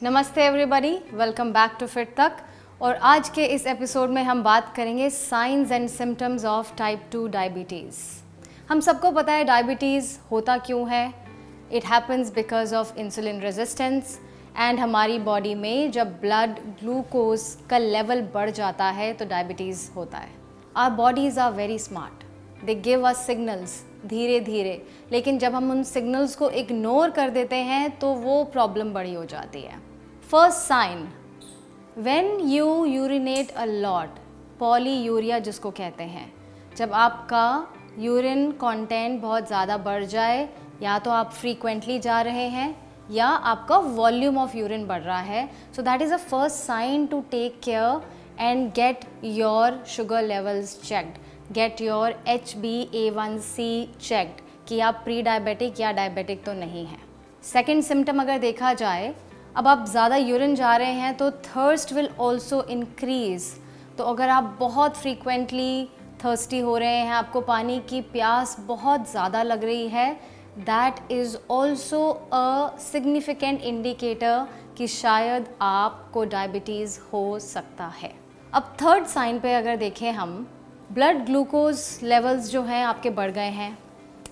नमस्ते everybody, welcome back to fit Tak. और आज के इस एपिसोड में हम बात करेंगे science and symptoms of type 2 diabetes. हम सबको पता है डायबिटीज़ होता क्यों है। It happens because of insulin resistance and हमारी बॉडी में जब ब्लड ग्लूकोज का लेवल बढ़ जाता है तो डायबिटीज़ होता है। Our bodies are very smart, they give us signals धीरे धीरे, लेकिन जब हम उन सिग्नल्स को इग्नोर कर देते हैं तो वो प्रॉब्लम बड़ी हो जाती है। First sign, when you urinate a lot, polyuria जिसको कहते हैं, जब आपका यूरिन कंटेंट बहुत ज़्यादा बढ़ जाए, या तो आप फ्रीक्वेंटली जा रहे हैं या आपका वॉल्यूम ऑफ यूरिन बढ़ रहा है, so that is a first sign to take care and get your sugar levels checked, get your HbA1c checked कि आप प्री डायबिटिक या डायबिटिक तो नहीं हैं। सेकेंड सिम्टम अगर देखा जाए, अब आप ज़्यादा यूरिन जा रहे हैं तो थर्स्ट विल ऑल्सो इंक्रीज़। तो अगर आप बहुत फ्रीक्वेंटली थर्स्टी हो रहे हैं, आपको पानी की प्यास बहुत ज़्यादा लग रही है, that is also a significant indicator कि शायद आपको डायबिटीज़ हो सकता है। अब थर्ड साइन पे अगर देखें हम, ब्लड ग्लूकोज लेवल्स जो हैं आपके बढ़ गए हैं,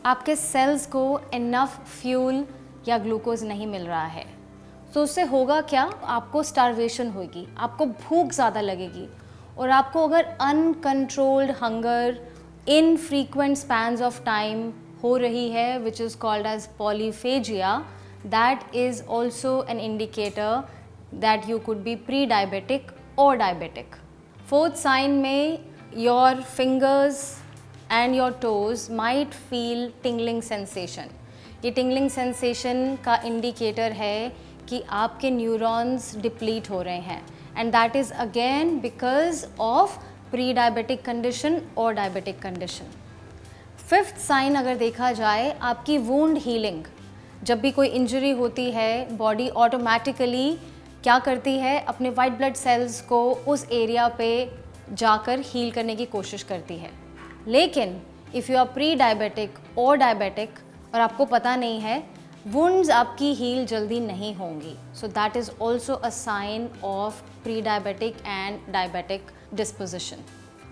आपके सेल्स को इनफ फ्यूल या ग्लूकोज नहीं मिल रहा है, तो उससे होगा क्या, आपको स्टारवेशन होगी, आपको भूख ज़्यादा लगेगी, और आपको अगर uncontrolled hunger in frequent spans of time हो रही है, which is called as polyphagia, that is also an indicator that you could be pre diabetic और डायबिटिक। फोर्थ साइन में, your fingers and your toes might feel tingling sensation. ये tingling sensation का indicator है कि आपके neurons deplete हो रहे हैं, and that is again because of pre diabetic condition और डायबिटिक कंडीशन। फिफ्थ साइन अगर देखा जाए, आपकी वूंड हीलिंग। जब भी कोई इंजरी होती है, बॉडी ऑटोमेटिकली क्या करती है, अपने वाइट ब्लड सेल्स को उस एरिया पे जाकर हील करने की कोशिश करती है। लेकिन if you are pre diabetic और डायबिटिक और आपको पता नहीं है, वुंड्स आपकी हील जल्दी नहीं होंगी, so that is also a sign of pre diabetic and diabetic disposition.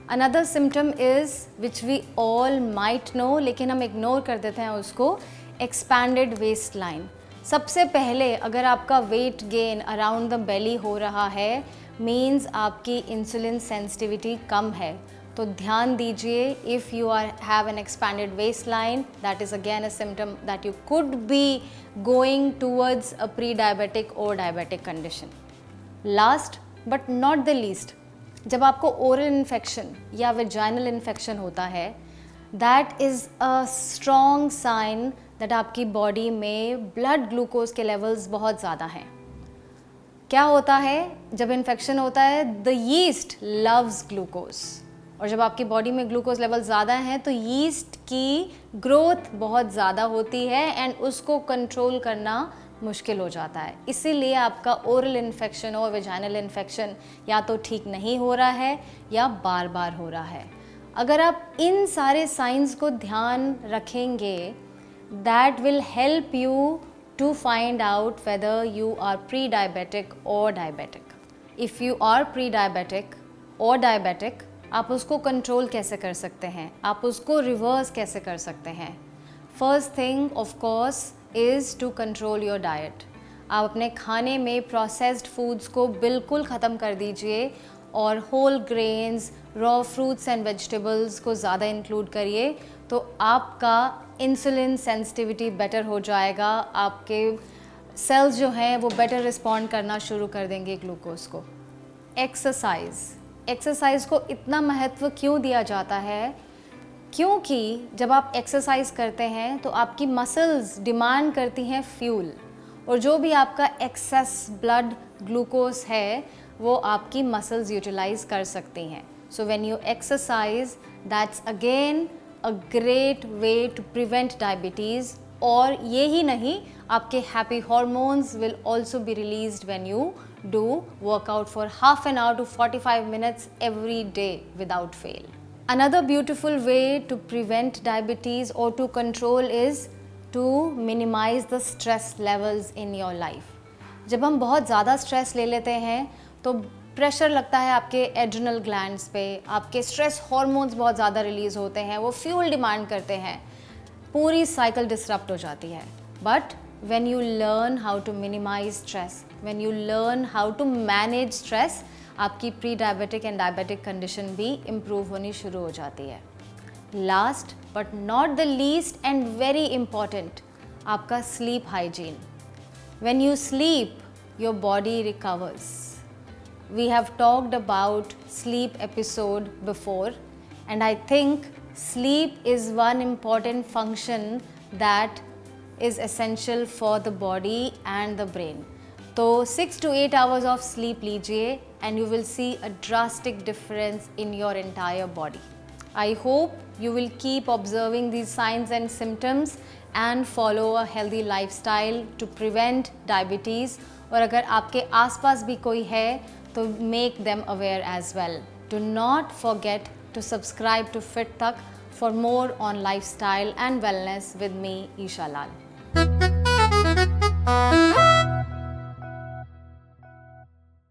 Another symptom is which we all might know, लेकिन हम इग्नोर कर देते हैं उसको, एक्सपैंडेड वेस्ट लाइन। सबसे पहले अगर आपका weight gain around the belly हो रहा है, मीन्स आपकी इंसुलिन सेंसिटिविटी कम है, तो ध्यान दीजिए, if you are have an expanded waistline, that is again a symptom that you could be going towards a pre diabetic और diabetic condition. Last but not the least, जब आपको oral infection या vaginal infection होता है, that is a strong sign that आपकी body में blood glucose के levels बहुत ज़्यादा हैं। क्या होता है जब इन्फेक्शन होता है, द यीस्ट लव्स ग्लूकोज, और जब आपकी बॉडी में ग्लूकोज लेवल ज़्यादा हैं तो यीस्ट की ग्रोथ बहुत ज़्यादा होती है एंड उसको कंट्रोल करना मुश्किल हो जाता है। इसीलिए आपका ओरल इन्फेक्शन और वेजाइनल इन्फेक्शन या तो ठीक नहीं हो रहा है या बार बार हो रहा है। अगर आप इन सारे साइंस को ध्यान रखेंगे, that will help you to find out whether you are pre-diabetic or diabetic. If you are pre-diabetic or diabetic, आप उसको कंट्रोल कैसे कर सकते हैं, आप उसको रिवर्स कैसे कर सकते हैं? First thing of course is to control your diet. आप अपने खाने में प्रोसेस्ड फूड्स को बिल्कुल ख़त्म कर दीजिए और whole grains, raw fruits and vegetables को ज़्यादा इंक्लूड करिए, तो आपका इंसुलिन सेंसिटिविटी बेटर हो जाएगा, आपके सेल्स जो हैं वो बेटर रिस्पॉन्ड करना शुरू कर देंगे ग्लूकोज को। एक्सरसाइज को इतना महत्व क्यों दिया जाता है? क्योंकि जब आप एक्सरसाइज करते हैं तो आपकी मसल्स डिमांड करती हैं फ्यूल, और जो भी आपका एक्सेस ब्लड ग्लूकोज है वो आपकी मसल्स यूटिलाइज कर सकती हैं। So when you exercise, that's again a great way to prevent diabetes. और ये ही नहीं, आपके happy hormones will also be released when you do workout for half an hour to 45 minutes every day without fail. Another beautiful way to prevent diabetes or to control is to minimize the stress levels in your life. जब हम बहुत ज़्यादा stress ले लेते हैं तो pressure लगता है आपके एड्रिनल ग्लैंड्स पे, आपके स्ट्रेस हार्मोन्स बहुत ज़्यादा रिलीज़ होते हैं, वो फ्यूल डिमांड करते हैं, पूरी साइकिल डिसरप्ट हो जाती है। But when you learn how to minimise stress, when you learn how to manage stress, आपकी pre diabetic and diabetic condition भी इम्प्रूव होनी शुरू हो जाती है। Last but not the least and very important, आपका sleep hygiene. When you sleep your body recovers. We have talked about sleep episode before, and I think sleep is one important function that is essential for the body and the brain. तो 6 to 8 hours of sleep लीजिए and you will see a drastic difference in your entire body. I hope you will keep observing these signs and symptoms and follow a healthy lifestyle to prevent diabetes. और अगर आपके आसपास भी कोई है तो make them aware as well. Do not forget to subscribe to FitTak for more on lifestyle and wellness with me, Isha Lal.